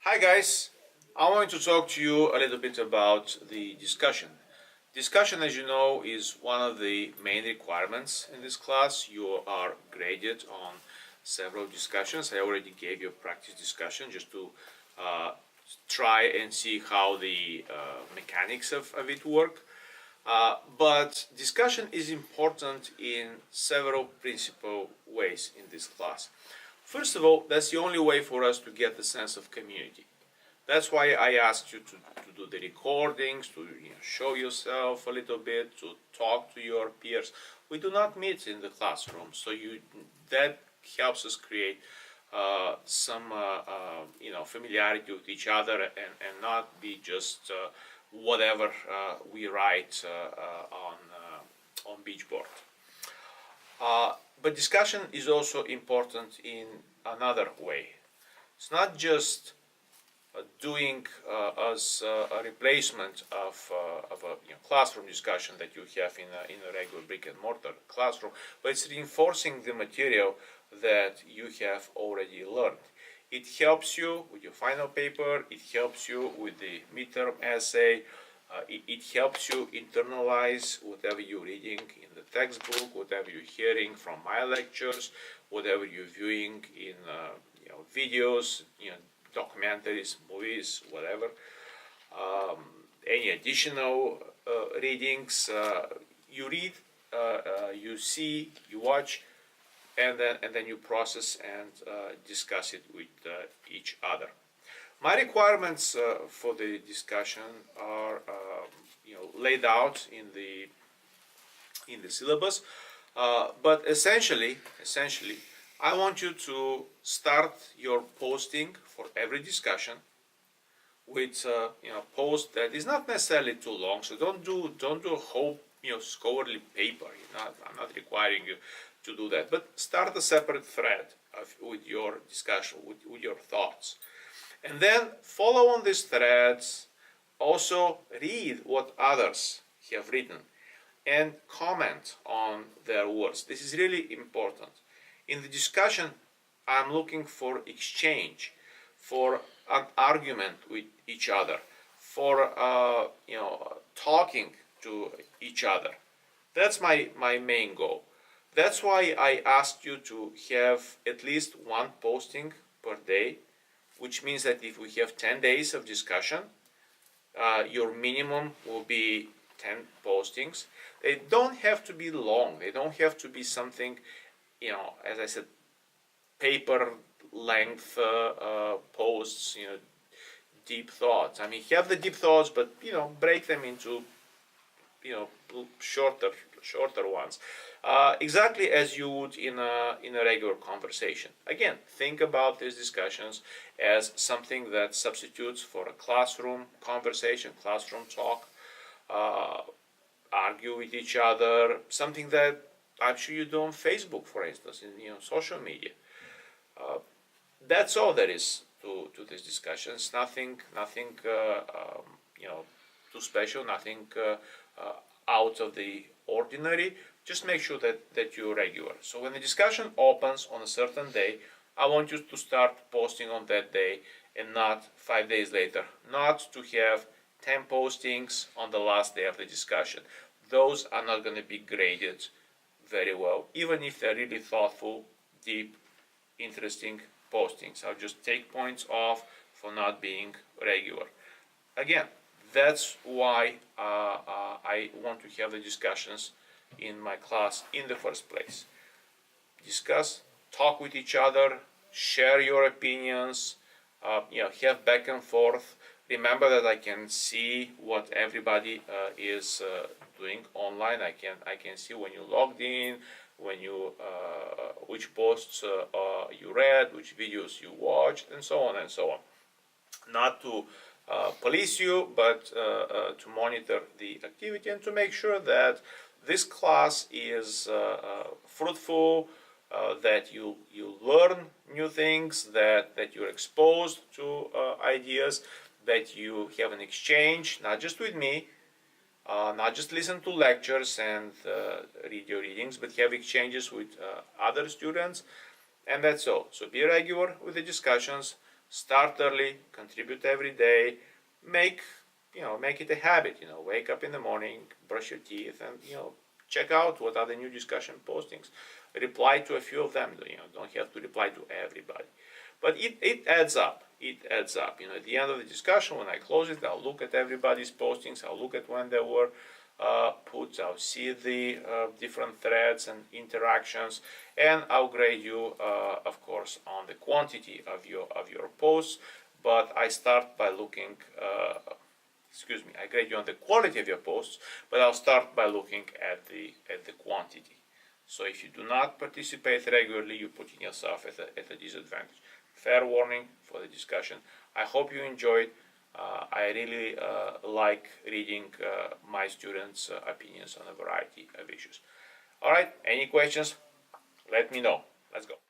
Hi guys, I want to talk to you a little bit about the discussion. Discussion, as you know, is one of the main requirements in this class. You are graded on several discussions. I already gave you a practice discussion just to uh, try and see how the mechanics of it work. But discussion is important in several principal ways in this class. First of all, that's the only way for us to get the sense of community. That's why I asked you to do the recordings, to show yourself a little bit, to talk to your peers. We do not meet in the classroom, so that helps us create some familiarity with each other and not be just whatever we write on beachboard. But discussion is also important in another way. It's not just doing as a replacement of a classroom discussion that you have in a regular brick and mortar classroom, but it's reinforcing the material that you have already learned. It helps you with your final paper, it helps you with the midterm essay, it helps you internalize whatever you're reading in the textbook, whatever you're hearing from my lectures, whatever you're viewing in videos, documentaries, movies, whatever. Any additional readings you read, you see, you watch, and then you process and discuss it with each other. My requirements for the discussion are laid out in the syllabus, but essentially, I want you to start your posting for every discussion with post that is not necessarily too long. So don't do a whole scholarly paper. I'm not requiring you to do that, but start a separate thread with your discussion, with your thoughts. And then follow on these threads, also read what others have written and comment on their words. This is really important. In the discussion, I'm looking for exchange, for an argument with each other, for talking to each other. That's my main goal. That's why I asked you to have at least one posting per day, which means that if we have 10 days of discussion, your minimum will be 10 postings. They don't have to be long. They don't have to be something, as I said, paper length posts, deep thoughts. I mean, have the deep thoughts, but break them into shorter ones, exactly as you would in a regular conversation. Again, think about these discussions as something that substitutes for a classroom conversation, classroom talk. Argue with each other, something that I'm sure you do on Facebook, for instance, in social media. That's all there is to these discussions. Nothing too special. Nothing out of the ordinary. Just make sure that you're regular. So when the discussion opens on a certain day, I want you to start posting on that day and not 5 days later. Not to have 10 postings on the last day of the discussion. Those are not going to be graded very well, even if they're really thoughtful, deep, interesting postings. I'll just take points off for not being regular. Again, that's why I want to have the discussions in my class in the first place. Discuss, talk with each other, share your opinions, have back and forth. Remember that I can see what everybody is doing online. I can see when you logged in, when you which posts you read, which videos you watched, and so on and so on. Not to police you, but to monitor the activity and to make sure that this class is fruitful, that you learn new things, that you're exposed to ideas, that you have an exchange, not just with me, not just listen to lectures and read your readings, but have exchanges with other students, and that's all. So be regular with the discussions, Start early, contribute every day, make it a habit. Wake up in the morning, brush your teeth, and check out what are the new discussion postings. Reply to a few of them. Don't have to reply to everybody, but it adds up. It adds up. At the end of the discussion, when I close it, I'll look at everybody's postings. I'll look at when they were put. I'll see the different threads and interactions, and I'll grade you, of course, on the quantity of your posts. But I start by looking. I grade you on the quality of your posts, but I'll start by looking at the quantity. So if you do not participate regularly, you're putting yourself at a disadvantage. Fair warning for the discussion. I hope you enjoyed. I really like reading my students' opinions on a variety of issues. All right, any questions? Let me know. Let's go.